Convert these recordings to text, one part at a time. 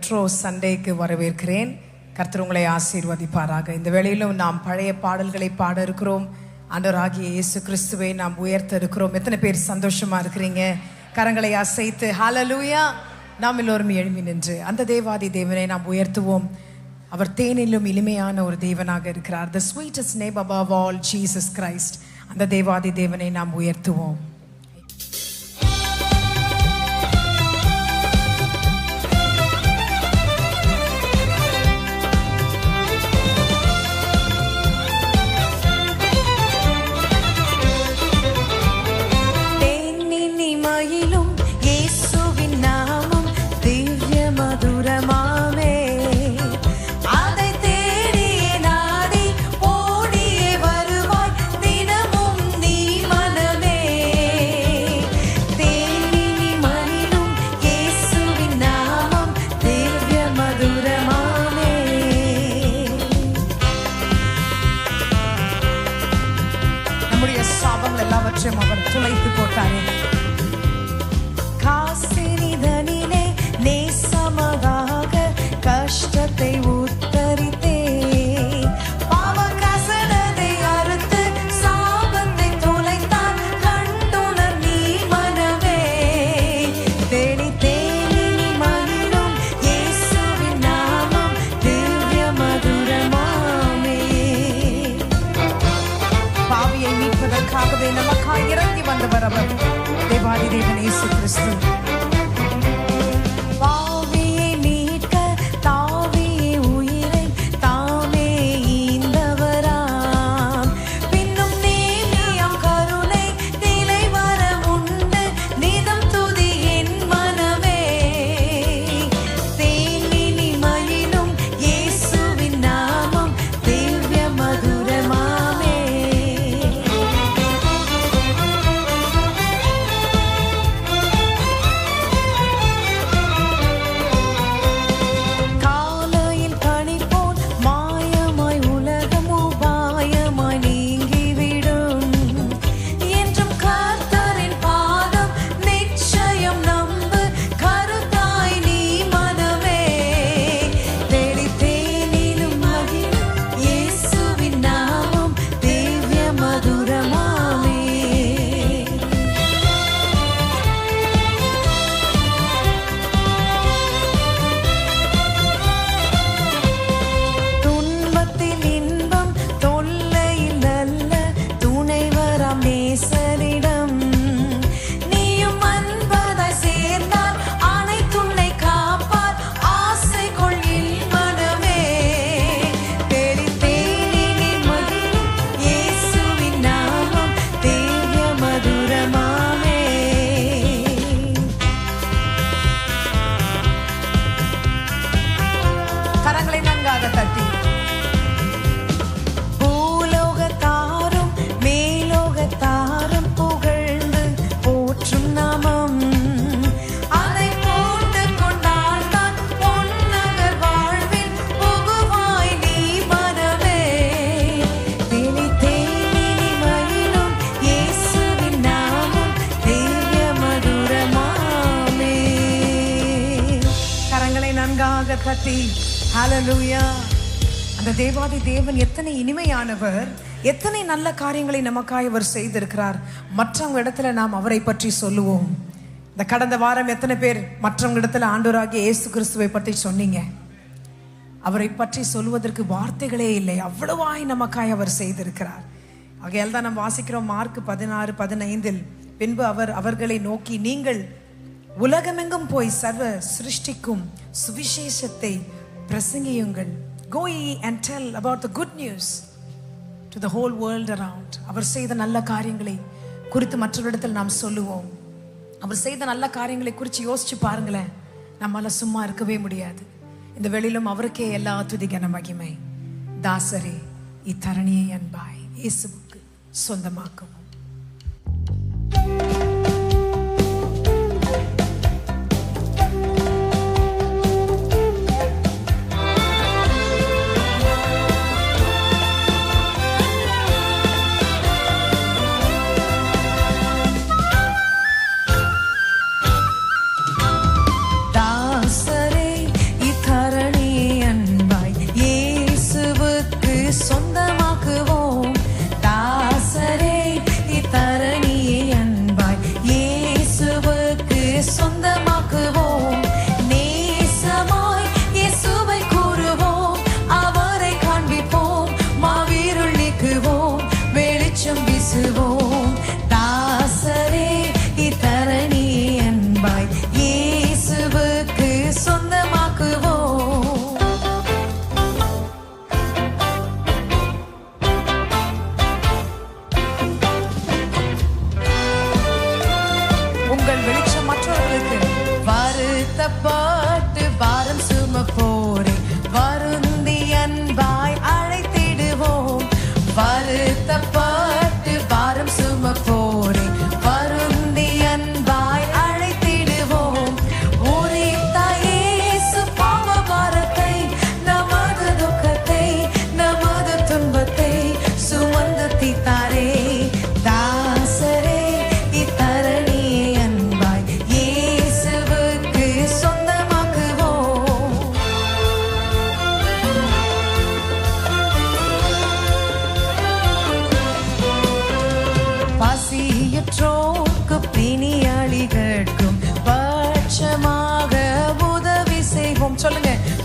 Retro சண்டேக்கு வரவேற்கிறேன். கர்த்தர் உங்களை ஆசீர்வதிப்பாராக. இந்த வேளையிலும் நாம் பழைய பாடல்களை பாட இருக்கிறோம். ஆண்டவராகிய இயேசு கிறிஸ்துவை நாம் உயர்த்த இருக்கிறோம். எத்தனை பேர் சந்தோஷமா இருக்கிறீங்க? கரங்களை அசைத்து ஹல்லேலூயா. நாம் எல்லோரும் எழும்பி நின்று அந்த தேவாதி தேவனை நாம் உயர்த்துவோம். அவர் தேனிலும் இனிமையான ஒரு தேவனாக இருக்கிறார். The sweetest name above all, Jesus Christ. அந்த தேவாதி தேவனை நாம் உயர்த்துவோம். எல்லாவற்றையும் அவர் துளைத்து போட்டாரே. காசினிதனிலே நேசமாக கஷ்டத்தை உத்தரித்தே, பாவ கசடத்தை அறுத்து சாபத்தை துளைத்தான் கண்டுணர் நீ மனமே. தேடி தேடி மகிழும் இயேசுவின் நாமம் திவ்ய மதுரமாமே. பாவியை மீட்பதற்காகவே நமக்காய் இறங்கி வந்தவர் அவர், தேவாதி தேவன் இயேசு கிறிஸ்து. பாவியை மீட்க தாவியை உயிரை தாமே ஈந்தவராம். பின்னும் நீதியம் கருணை நிலை வர உண்டு நிதம் துதி என் மனமே. தேனினி மயிலும் இயேசுவின் நாமம் திவ்ய மதுரமாமே. கரங்களை நன்றாக தட்டி பூலோகத்தாரும் மேலோகத்தாரும் புகழ்ந்து போற்றும் நாமம் அதை போட்டு கொண்டால்தான் பொன்னகர் வாழ்வில் புகுவாய் நீ மனமே. தேனி தேனி மயிலும் இயேசுவின் நாமம் திவ்ய மதுரமாமே. கரங்களை நன்றாக தட்டி ஹல்லேலூயா. அந்த தேவாதி தேவன் எத்தனை இனிமையானவர், எத்தனை நல்ல காரியங்களை நமக்காய் அவர் செய்திருக்கிறார். மற்றவங்க இடத்துல நாம் அவரை பற்றி சொல்லுவோம். இந்த கடந்த வாரம் எத்தனை பேர் மற்றவங்க இடத்துல ஆண்டவராகிய இயேசு கிறிஸ்துவை பற்றி சொன்னீங்க? அவரை பற்றி சொல்வதற்கு வார்த்தைகளே இல்லை, அவ்வளவாய் நமக்காய் அவர் செய்திருக்கிறார். ஆகையால் தான் நாம் வாசிக்கிறோம் மார்க் 16:15. பின்பு அவர் அவர்களை நோக்கி, நீங்கள் உலகமெங்கும் போய் சர்வ சிருஷ்டிக்கும் சுவிசேஷத்தை பிரசங்கியுங்கள். Go ye and tell about the good news to the whole world around. அவர் செய்த நல்ல காரியங்களை குறித்து மற்றவரிடத்தில் நாம் சொல்லுவோம். அவர் செய்த நல்ல காரியங்களை குறித்து யோசிச்சு பாருங்களேன். நம்மால சும்மா இருக்கவே முடியாது. இந்த வெளியிலும் அவருக்கே எல்லா துதி கன மகிமை. தாசரே இத்தரணியை அன்பாய் இயேசுவுக்கு சொந்தமாக்கவும்.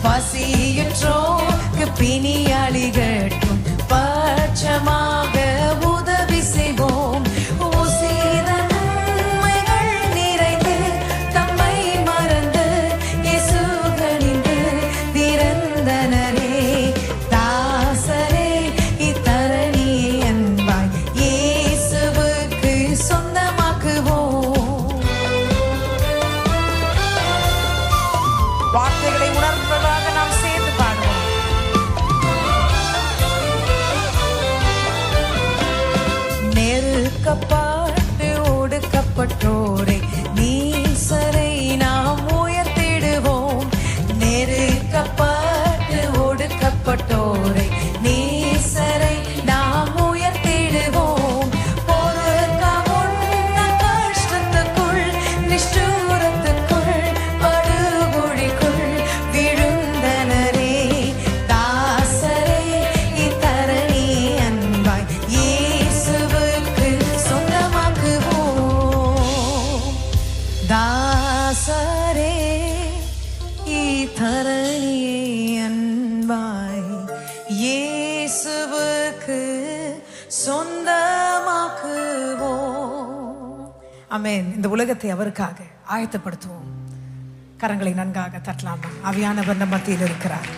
பசியுற்றோர்க்கு பிணியாளிகட்கும் பட்சமாக உதவி செய்வோம். உசித நன்மைகள் நிறைந்து தம்மை மறந்து இயேசுகனின்று திறந்தனரே. தாசரே இத்தரணியை அன்பாய் இயேசுவுக்கு சொந்தமாக்குவோம். வார்த்தைகளை உணர்ந்ததாக நாம் சேர்ந்து பாடுவோம். நெருக்கப்பட்டு ஒடுக்கப்பட்டோரை நீசரை நாம் உயர்த்திடுவோம். நெருக்கப்பட்டு ஒடுக்கப்பட்டோரை நீசரை நாம் உயர்த்திடுவோம். பொறுக்கமுன்ன கஷ்டத்துக்குள் நிஷ்டூரத்துக்குள் படுகொழிக்குள் விழுந்தனரே. தாசரே இத்தரணி அன்பாய் இயேசுவுக்கு சொந்தமாக்குவோம். தாசரே இத்தரணியை அன்பாய் இயேசுவுக்கு சொந்தமாக்குவோம். ஆமென். இந்த உலகத்தை அவருக்காக ஆயத்தப்படுத்துவோம். கரங்களை நன்காக தட்டலாமா? ஆவியானவர் நம் மத்தியில் இருக்கிறார்.